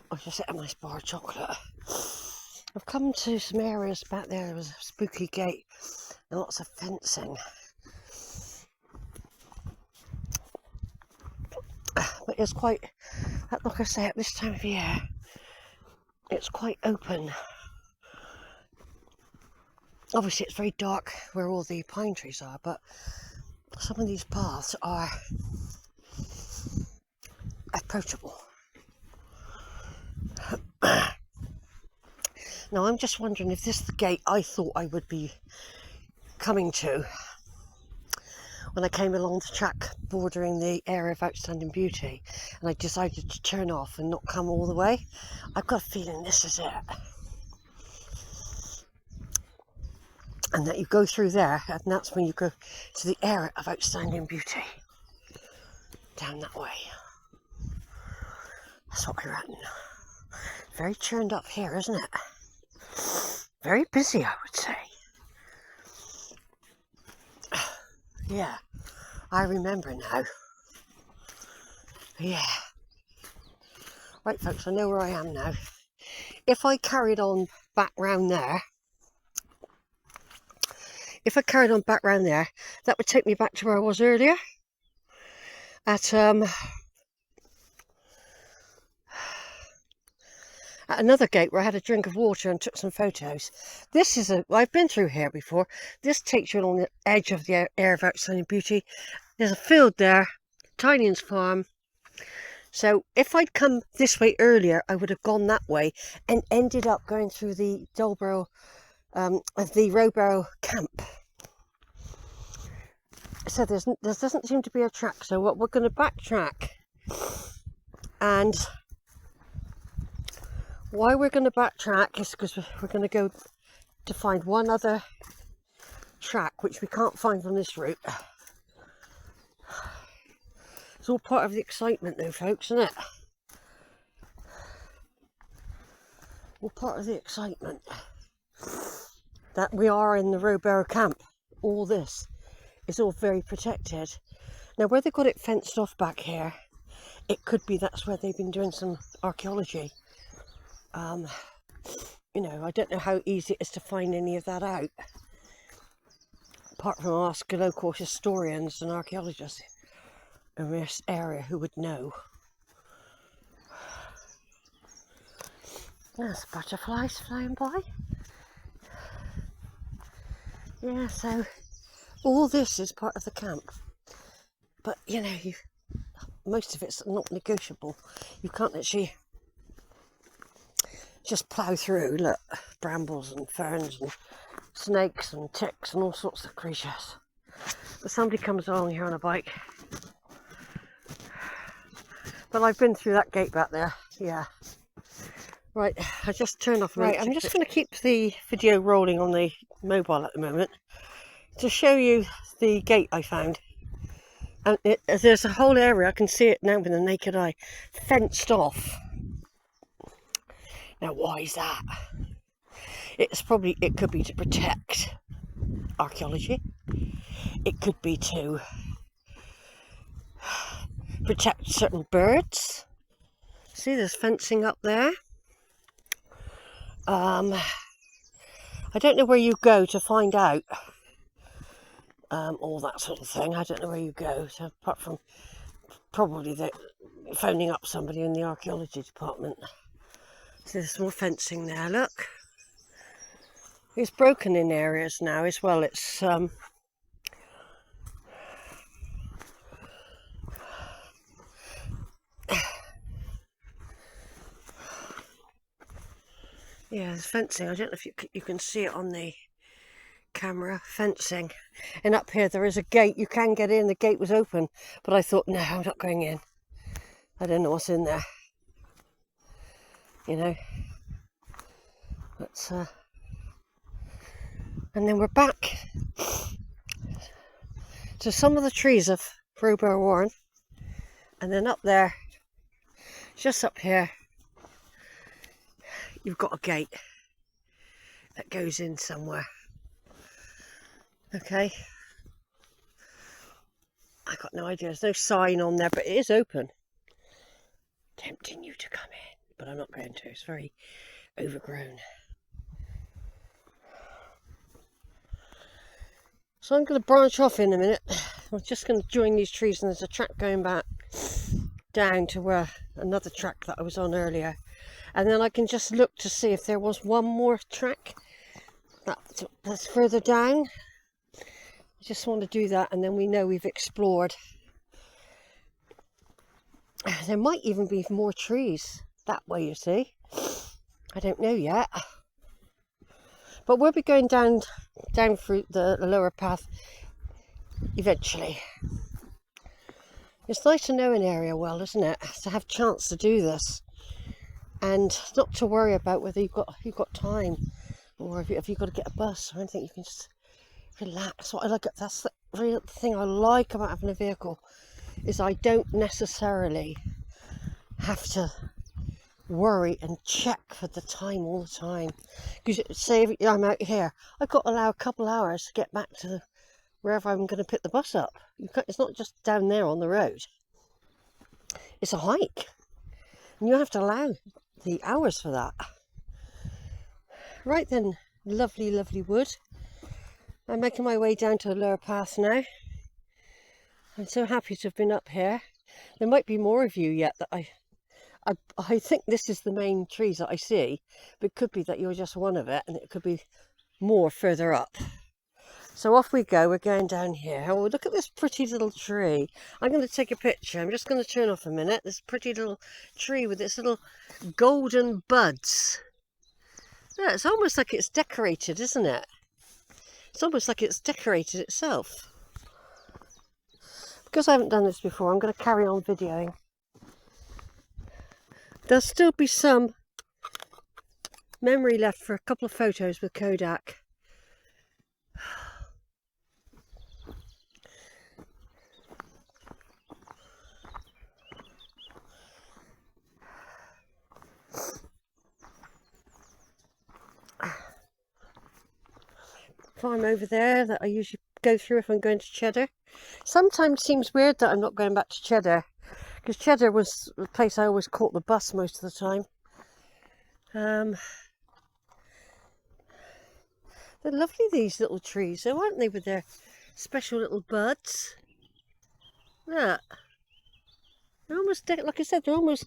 I just ate a nice bar of chocolate. I've come to some areas back there. There was a spooky gate and lots of fencing. But it's quite, like I say, at this time of year, it's quite open. Obviously it's very dark where all the pine trees are, but some of these paths are approachable. Now I'm just wondering if this is the gate I thought I would be coming to when I came along the track bordering the area of outstanding beauty, and I decided to turn off and not come all the way. I've got a feeling this is it. And that you go through there, and that's when you go to the area of outstanding beauty. Down that way. That's what I reckon. Very churned up here, isn't it? Very busy, I would say. Yeah, I remember now. Yeah. Right, folks, I know where I am now. If I carried on back round there, that would take me back to where I was earlier. At another gate where I had a drink of water and took some photos. I've been through here before. This takes you along the edge of the area of outstanding beauty. There's a field there, Tinian's farm. So if I'd come this way earlier, I would have gone that way and ended up going through the Rowberrow Camp. So there doesn't seem to be a track. So what we're going to backtrack, and why we're going to backtrack is because we're going to go to find one other track which we can't find on this route. It's all part of the excitement though, folks, isn't it? All part of the excitement that we are in the Rowberrow Camp. All this is all very protected. Now where they've got it fenced off back here, it could be that's where they've been doing some archaeology. You know, I don't know how easy it is to find any of that out, apart from ask local historians and archaeologists in this area who would know. There's butterflies flying by. Yeah, so all this is part of the camp. But, you know, most of it's not negotiable. You can't actually just plough through. Look, brambles and ferns and snakes and ticks and all sorts of creatures. But somebody comes along here on a bike. But I've been through that gate back there, yeah. Right, I just turned off. Right, I'm just going to keep the video rolling on the mobile at the moment to show you the gate I found. And there's a whole area, I can see it now with the naked eye, fenced off. Now why is that? It could be to protect archaeology. It could be to protect certain birds. See, there's fencing up there. I don't know where you go to find out all that sort of thing. I don't know where you go, so apart from probably phoning up somebody in the archaeology department. So there's more fencing there, look. It's broken in areas now as well. It's yeah, there's fencing. I don't know if you can see it on the camera. Fencing. And up here there is a gate. You can get in. The gate was open, but I thought, no, I'm not going in. I don't know what's in there. You know. But and then we're back to some of the trees of Rowberrow Warren, and then up there, just up here, you've got a gate that goes in somewhere. Okay, I got no idea. There's no sign on there, but it is open, tempting you to come in. but I'm not going to. It's very overgrown. So I'm going to branch off in a minute. I'm just going to join these trees, and there's a track going back down to where another track that I was on earlier. And then I can just look to see if there was one more track that's further down. I just want to do that, and then we know we've explored. There might even be more trees that way, you see. I don't know yet. But we'll be going down through the lower path eventually. It's nice to know an area well, isn't it? To have a chance to do this. And not to worry about whether you've got time, or if you've got to get a bus or anything. You can just relax. That's the real thing I like about having a vehicle, is I don't necessarily have to worry and check for the time all the time. Because say if I'm out here, I've got to allow a couple hours to get back to wherever I'm going to pick the bus up. It's not just down there on the road. It's a hike, and you have to allow the hours for that. Right then, lovely, lovely wood. I'm making my way down to the lower path now. I'm so happy to have been up here. There might be more of you yet that I think this is the main trees that I see, but it could be that you're just one of it, and it could be more further up. So off we go. We're going down here. Oh, look at this pretty little tree. I'm going to take a picture. I'm just going to turn off a minute. This pretty little tree with its little golden buds. Yeah, it's almost like it's decorated, isn't it? It's almost like it's decorated itself. Because I haven't done this before, I'm going to carry on videoing. There'll still be some memory left for a couple of photos with Kodak. Farm over there that I usually go through if I'm going to Cheddar. Sometimes seems weird that I'm not going back to Cheddar, because Cheddar was the place I always caught the bus most of the time. They're lovely, these little trees, though, aren't they, with their special little buds? Look. They're almost, like I said, they're almost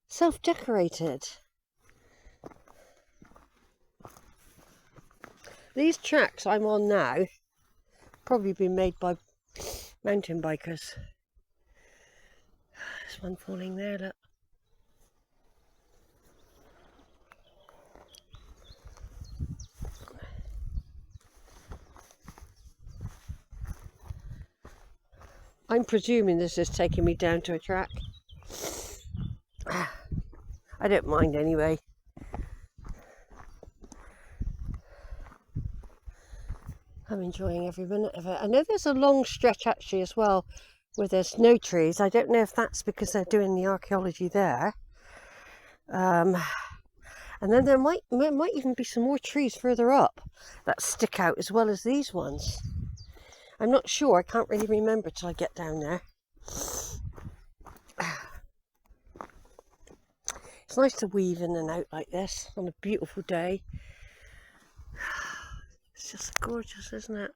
self-decorated. These tracks I'm on now probably been made by mountain bikers. There's one falling there, look. I'm presuming this is taking me down to a track. I don't mind anyway. I'm enjoying every minute of it. I know there's a long stretch actually as well where there's no trees. I don't know if that's because they're doing the archaeology there. And then there might even be some more trees further up that stick out as well as these ones. I'm not sure. I can't really remember till I get down there. It's nice to weave in and out like this on a beautiful day. It's just gorgeous, isn't it?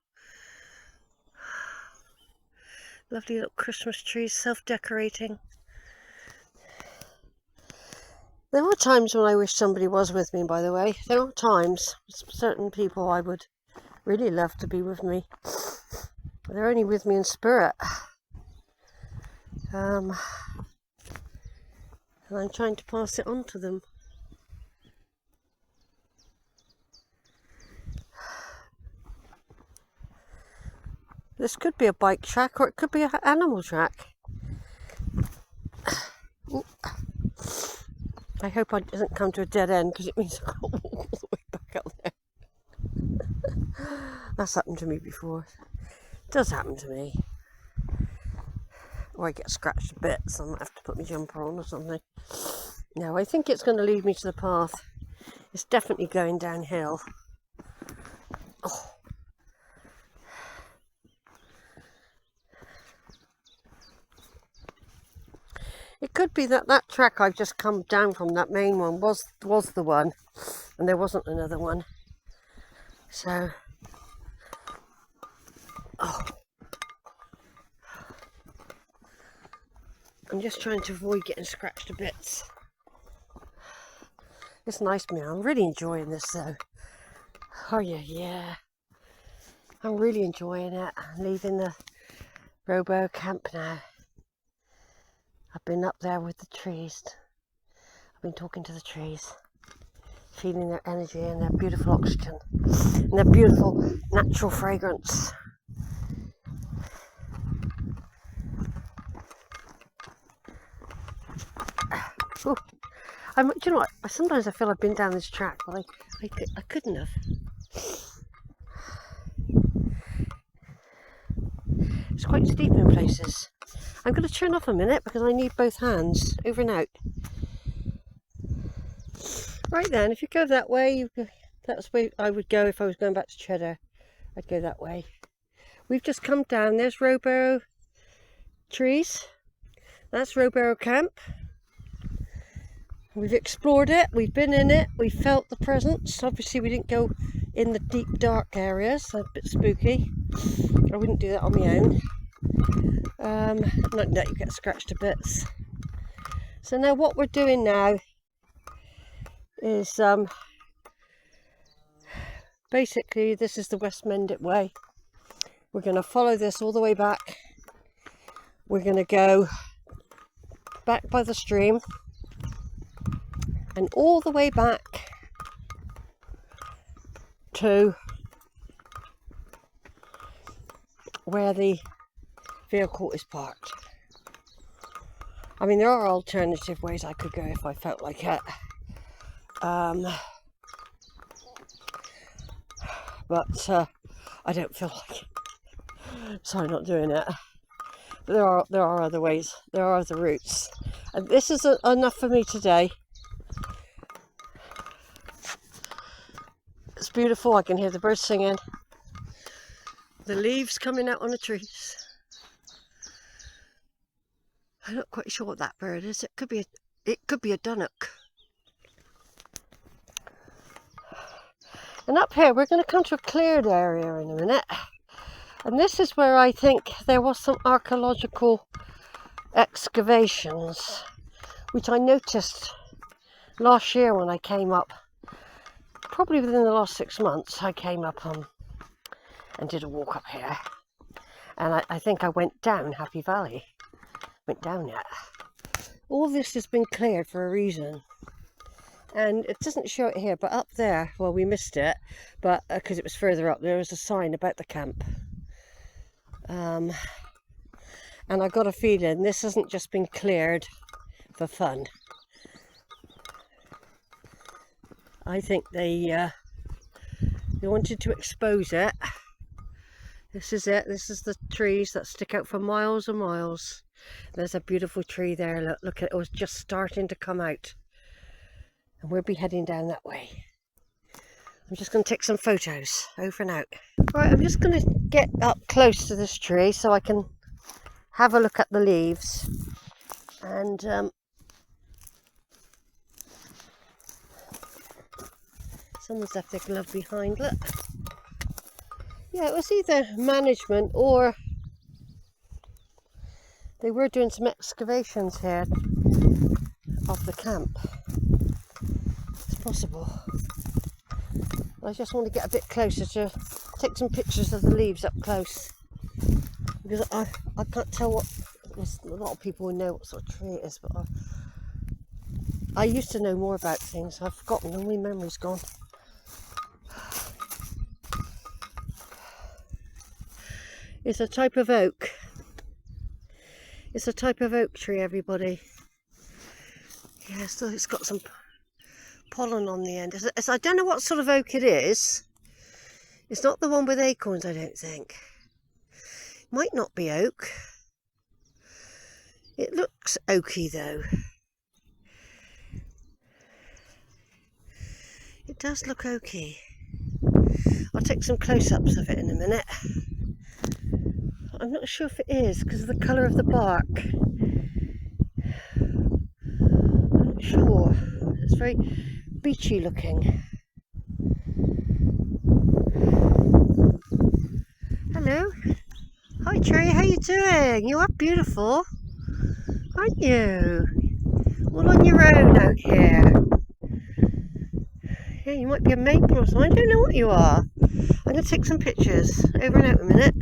Lovely little Christmas trees, self-decorating. There are times when I wish somebody was with me, by the way. There are times, certain people I would really love to be with me. They're only with me in spirit. And I'm trying to pass it on to them. This could be a bike track, or it could be an animal track. I hope I doesn't come to a dead end, because it means I've got to walk all the way back up there. That's happened to me before. It does happen to me. Or I get scratched a bit, so I might have to put my jumper on or something. No, I think it's going to lead me to the path. It's definitely going downhill. Oh. It could be that that track I've just come down from, that main one, was the one, and there wasn't another one. So, oh, I'm just trying to avoid getting scratched to bits. It's nice, man. I'm really enjoying this though. Oh yeah, yeah. I'm really enjoying it. I'm leaving the Rowberrow Camp now. I've been up there with the trees. I've been talking to the trees, feeling their energy and their beautiful oxygen and their beautiful natural fragrance. Ooh. Do you know what? Sometimes I feel I've been down this track, but I couldn't have. It's quite steep in places. I'm going to turn off a minute because I need both hands. Over and out. Right then, if you go that way, that's where I would go if I was going back to Cheddar. I'd go that way. We've just come down. There's Rowberrow trees. That's Rowberrow Camp. We've explored it, we've been in it, we felt the presence. Obviously we didn't go in the deep dark areas, a bit spooky. I wouldn't do that on my own. Not that you get scratched to bits. So now what we're doing now is basically this is the West Mendip way. We're going to follow this all the way back. We're going to go back by the stream and all the way back to where the vehicle is parked. I mean, there are alternative ways I could go if I felt like it. But I don't feel like it, so I'm not doing it. But there are other ways, there are other routes. And this is enough for me today. It's beautiful, I can hear the birds singing. The leaves coming out on the trees. I'm not quite sure what that bird is. It could be a dunnock. And up here we're going to come to a cleared area in a minute. And this is where I think there was some archaeological excavations, which I noticed last year when I came up. Probably within the last 6 months I came up and did a walk up here. And I think I went down Happy Valley. Went down yet. All this has been cleared for a reason. And it doesn't show it here, but up there, well, we missed it, but because it was further up, there was a sign about the camp. And I got a feeling this hasn't just been cleared for fun. I think they wanted to expose it. This is it. This is the trees that stick out for miles and miles. There's a beautiful tree there. Look at it. It was just starting to come out. And we'll be heading down that way. I'm just going to take some photos. Over and out. Right, I'm just going to get up close to this tree so I can have a look at the leaves. And someone's left their glove behind, look. Yeah, it was either management or they were doing some excavations here of the camp. It's possible. I just want to get a bit closer to take some pictures of the leaves up close. Because I can't tell what, a lot of people will know what sort of tree it is, but I used to know more about things. I've forgotten, all my memory's gone. It's a type of oak. It's a type of oak tree, everybody. Yeah, so it's got some pollen on the end. I don't know what sort of oak it is. It's not the one with acorns, I don't think. It might not be oak. It looks oaky though. It does look oaky. I'll take some close-ups of it in a minute. I'm not sure if it is because of the colour of the bark. shore. It's very beachy looking. Hello. Hi Tree, how you doing? You are beautiful, aren't you? All on your own out here. Yeah, you might be a maple or something. I don't know what you are. I'm going to take some pictures. Over and out a minute.